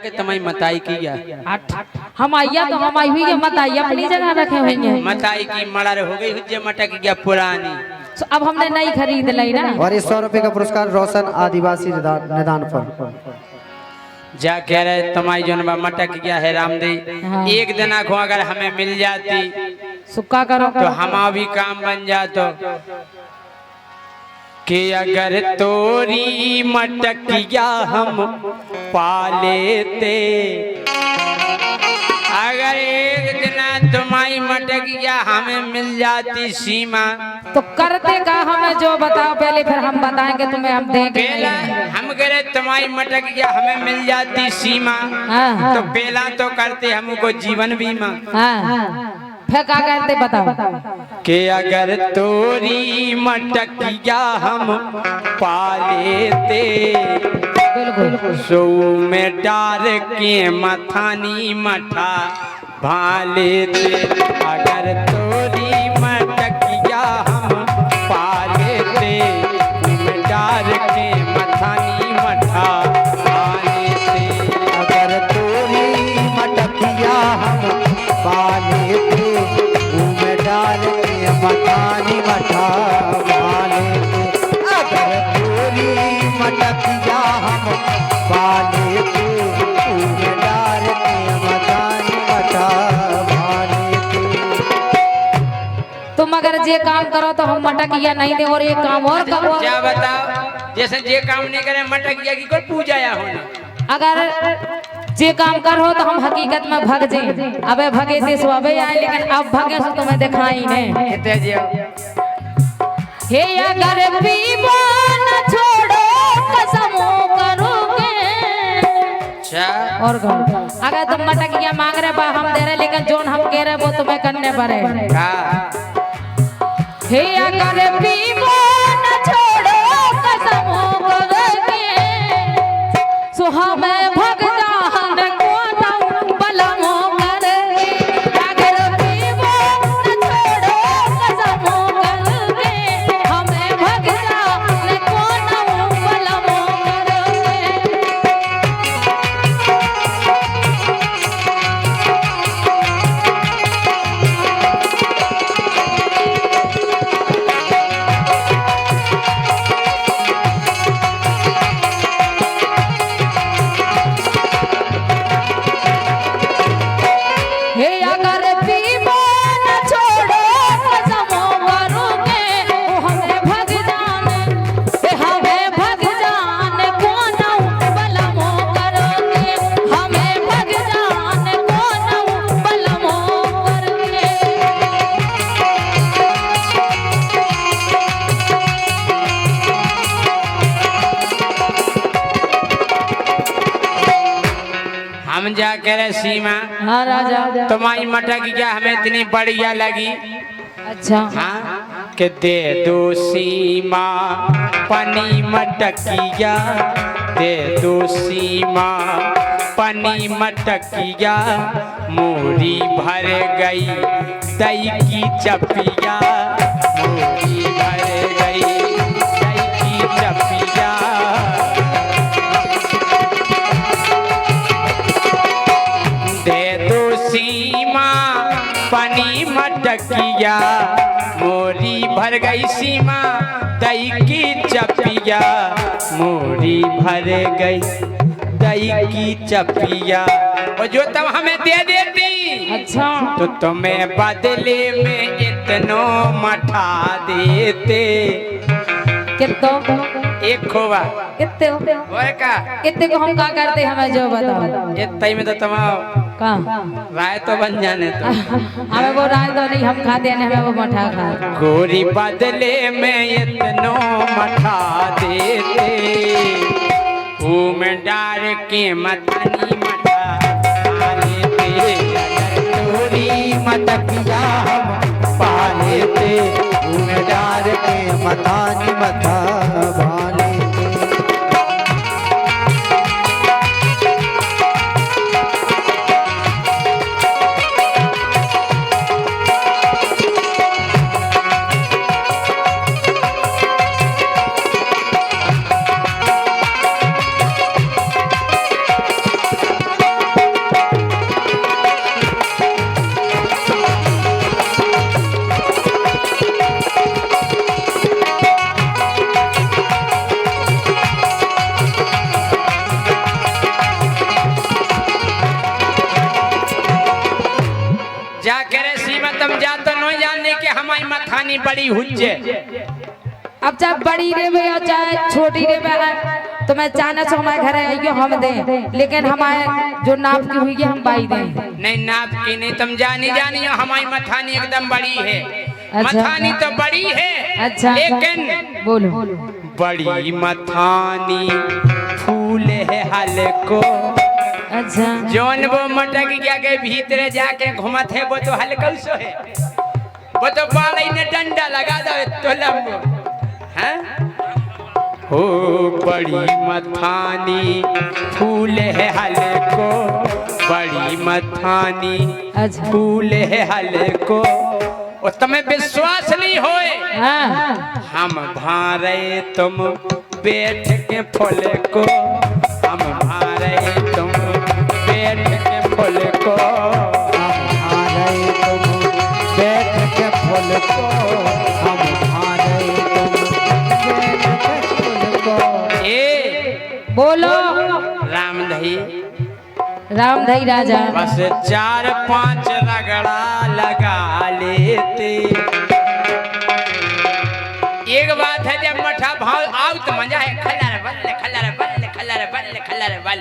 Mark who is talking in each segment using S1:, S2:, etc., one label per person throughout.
S1: के तमाई मताई किया
S2: हम आइया तो हम आई हुई है मत आइया अपनी जगह रखे हुए हैं
S1: मताई की मड़र हो गई हुज्जे मटक गया पुरानी।
S2: तो अब हमने नई खरीद ली ना।
S3: और इस 100 रुपए का पुरस्कार रोशन आदिवासी निदान पर
S1: जा कह रहे तमाई जनबा मटक गया है रामदेव।
S2: हाँ।
S1: एक दिन आँखों अगर हमें मिल जाती
S2: सुक्का करो
S1: तो हमारा भी काम बन जातो कि अगर तोरी मटकिया हम पालेते। अगर एक दिन तुम्हारी मटकिया हमें मिल जाती सीमा
S2: तो करते का हमें जो बताओ पहले फिर हम बताएंगे तुम्हें हम देंगे।
S1: पहला हम करे तुम्हारी मटकिया हमें मिल जाती सीमा
S2: हाँ।
S1: तो पहला तो करते हमको जीवन बीमा।
S2: हाँ फिर क्या करते बताओ
S1: कि अगर तोरी मटकिया हम पालेते
S2: बिल्कुल
S1: सो में डार के मथानी मठा भालेते। अगर तोरी मटकिया हम पालेते में डार के मथानी मठा भालेते।
S3: अगर तोरी मटकिया हम पालेते में डाल के मकानी मठा भालेते। अगर तोरी मटकिया हम पालेते में डाल के मकानी मठा भालेते।
S2: तुम अगर जे काम करो तो हम मटकिया नहीं दे और एक काम और करो।
S1: क्या बताओ जैसे जे काम नहीं करे मटकिया की कोई पूजा या होना।
S2: अगर जे काम करो तो हम हकीकत में भग जाए। अबे भगे थे सो अबे आए लेकिन अब भगे सो तुम्हें दिखाई नहीं।
S1: कितने जी
S2: हे अगर पीबो न छोड़ो कसमों करोगे।
S1: अच्छा
S2: और अगर तुम मटकिया मांग रहे बा हम दे रहे लेकिन जोन हम कह रहे वो तुम्हें करने पड़े। हे अगर पीबो न छोड़ो कसमों करोगे सो हमें भग जान को बलमो करके। अगर पीबो न छोड़ो कसमों करोगे हमें भग जान को बलमो करके। हे अगर पीबो न छोड़ो कसमों करोगे ओ हमें भग जाने हमें भग जाने कोनऊ बलमो करोगे। हमें भग जाने कोनऊ बलमो करके।
S1: हम जा करे सीमा
S2: हाँ राजा
S1: तुम्हारी मटकिया हमें इतनी बढ़िया लगी।
S2: अच्छा
S1: हाँ कि दे दो सीमा पनी मटकिया दे दो सीमा पनी मटकिया मोरी भर गई दही की चपिया मोरी भर गई दही की चपिया। दे दो सीमा पनी मटकिया मोरी भर गई सीमा दही की चपिया मोरी भर गई दही की चपिया। और जो तब हमें दे देती
S2: अच्छा
S1: तो तुम्हें बदले में इतनो मठा देते।
S2: कितो
S1: एक खोवा
S2: कितने
S1: और का
S2: कितने को हम क्या करते हमें जो बताओ।
S1: इतने में तो तुम्हारा
S2: कहाँ
S1: राय तो बन जाने तो
S2: हमें वो राय तो नहीं हम खाते हैं हमें वो मठा खा।
S1: गोरी बदले में इतनो मठा देते में डार के मथनी मठा लेते। अगर तोरी
S3: मटकिया हम पालेते में डाल के मकानी मठा भालेते।
S1: मथानी बड़ी हुज्जे।
S2: अब चाहे बड़ी रे बे और चाहे छोटी रे बे तो मैं चाहना चाहूँ हमारे घर आइयो हम दें, लेकिन हमारे जो नाप की हुई है हम बाई दें।
S1: नहीं नाप की नहीं, तुम जानी हमारी मथानी एकदम बड़ी है।
S2: अच्छा।
S1: मथानी तो बड़ी है।
S2: अच्छा
S1: लेकिन
S2: बोलो
S1: बड़ी मथानी फूल है हल्को।
S2: अच्छा
S1: जौन वो मटक गया के भीतर जाके घुमत है वो तो हल्का सो है, वो तो बाल ने डंडा लगा दो तो लंबो हैं। हो बड़ी मथानी फूल है हल्को, बड़ी मथानी
S2: अच्छा
S1: फूल है हल्को। और तुम्हें विश्वास नहीं होए
S2: हाँ
S1: हम भारे तुम बैठ के फूल को, हम भारे तुम बैठ के फूल को,
S3: हम भारे तुम बैठ के फूल को, हम भारे तुम बैठ के फूल को।
S1: ए
S2: बोलो
S1: रामदही
S2: रामधई राजा
S1: बस 4-5 रगड़ा लगा लेते। एक बात है जब मठा भाव आओ तो मजा है, खल्लर बल्ले खल्लर बल्ले खल्लर बल्ले खल्लर बल।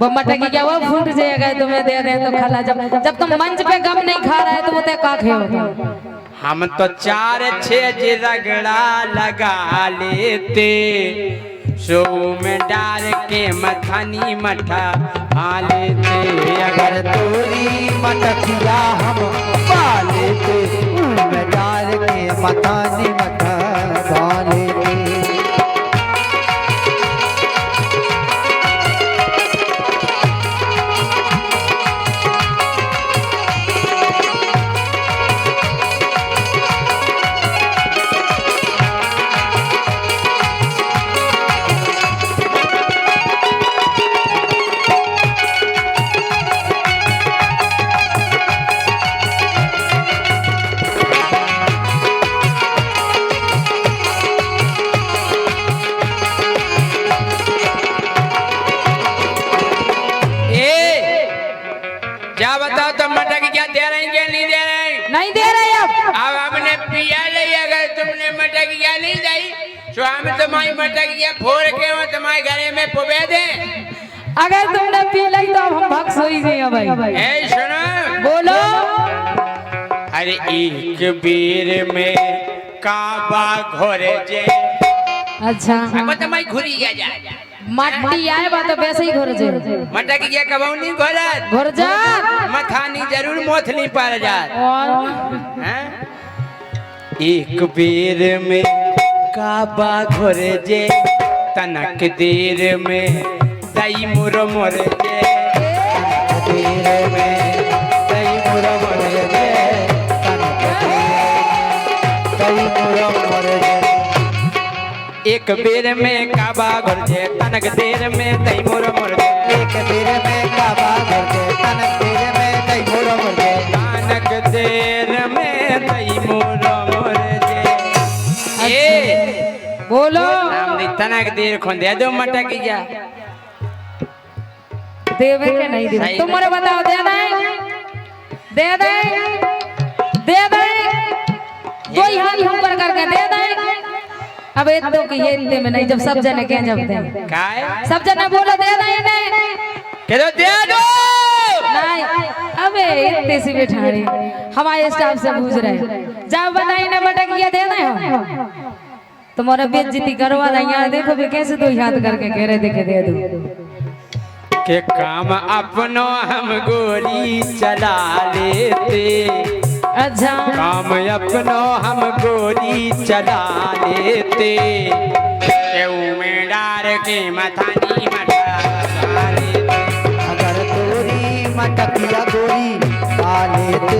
S2: वो मटकी क्या वो फूट जाएगा तुम्हें दे दे तो खला। जब तुम मंच पे गम नहीं खा रहे तो वो ते का खे हो।
S1: हम तो 4-6 रगड़ा लगा लेते, सो में डाल के मथानी मठा खा लेते।
S3: अगर तोरी मटकिया हम पा लेते, में डाल के मथानी मथा खा लेते।
S1: क्या बताओ तुम मटक क्या दे रहे हैं क्या नहीं दे रहे हैं?
S2: नहीं दे रहे अब
S1: हमने पिया नहीं, अगर तुमने मटक क्या नहीं दी तो हम तुम्हारी मटक क्या फोड़ के वो तुम्हारे घरे में पुबे दे।
S2: अगर तुमने पी ली तो अब हम भग सोई गए भाई।
S1: ए सुनो
S2: बोलो
S1: अरे एक बेर में काबा घोरे जे।
S2: अच्छा
S1: अब तुम्हारी घुरी गया जा
S2: मट्टी आए बा तो वैसे ही घुर जे
S1: मटक क्या कबाऊ नहीं घोरत
S2: घुर जा
S1: मथानी जरूर मोथली पर जात।
S2: और
S1: हैं? एक बेर में काबा घोरे जे, तनक देर में दई मुर मुर जे।
S3: देर में दई मुर मुर जे, तनक दई मुर मुर जे।
S1: एक बेर में काबा घोर जे, तनक देर में दई मुर मुर जे।
S3: एक देर में काबा घर जे, तनक देर में दई मुर मुर जे।
S1: तनक देर में दई मुर मुर जे। ए
S2: बोलो
S1: राम दी तनक देर खो दे दो मटक जा।
S2: देवे के नहीं देवे तुम मुझे बताओ दे दे दे दे दे कोई हाथ ऊपर करके दे दे। अब एक तो कि ये इतने में नहीं, जब सब जने के जब दे
S1: काय
S2: सब जने बोलो दे दे नहीं
S1: के दो दे दो
S2: नहीं। अबे इतने से बैठाड़ी हमारे स्टाफ से पूछ रहे जब बताई ना मटकिया दे दे तुम्हारा बेइज्जती करवा रही है। देखो भी कैसे दो हाथ करके कह रहे देखे दे दो
S1: के काम अपनो हम गोली चला लेते।
S2: अच्छा
S1: काम अपनो हम गोली चला लेते। में डार के मथानी मठा खा लेते।
S3: अगर तोरी मटकिया गोरी खा लेते,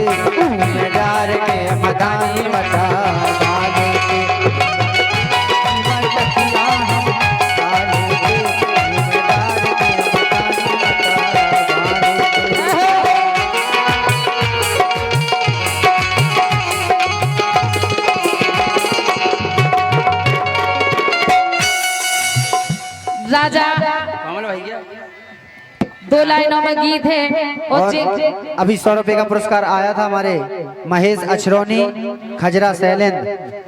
S3: में डाल के मथानी मथा खा लेते। मटकिया हम खा लेते, में डाल के मथानी मथा खा लेते।
S2: राजा
S1: कमल भैया
S2: 2 लाइनों में गीत है
S3: और अभी 100 रुपए का पुरस्कार आया था हमारे महेश अचरौनी खजरा सैलेंद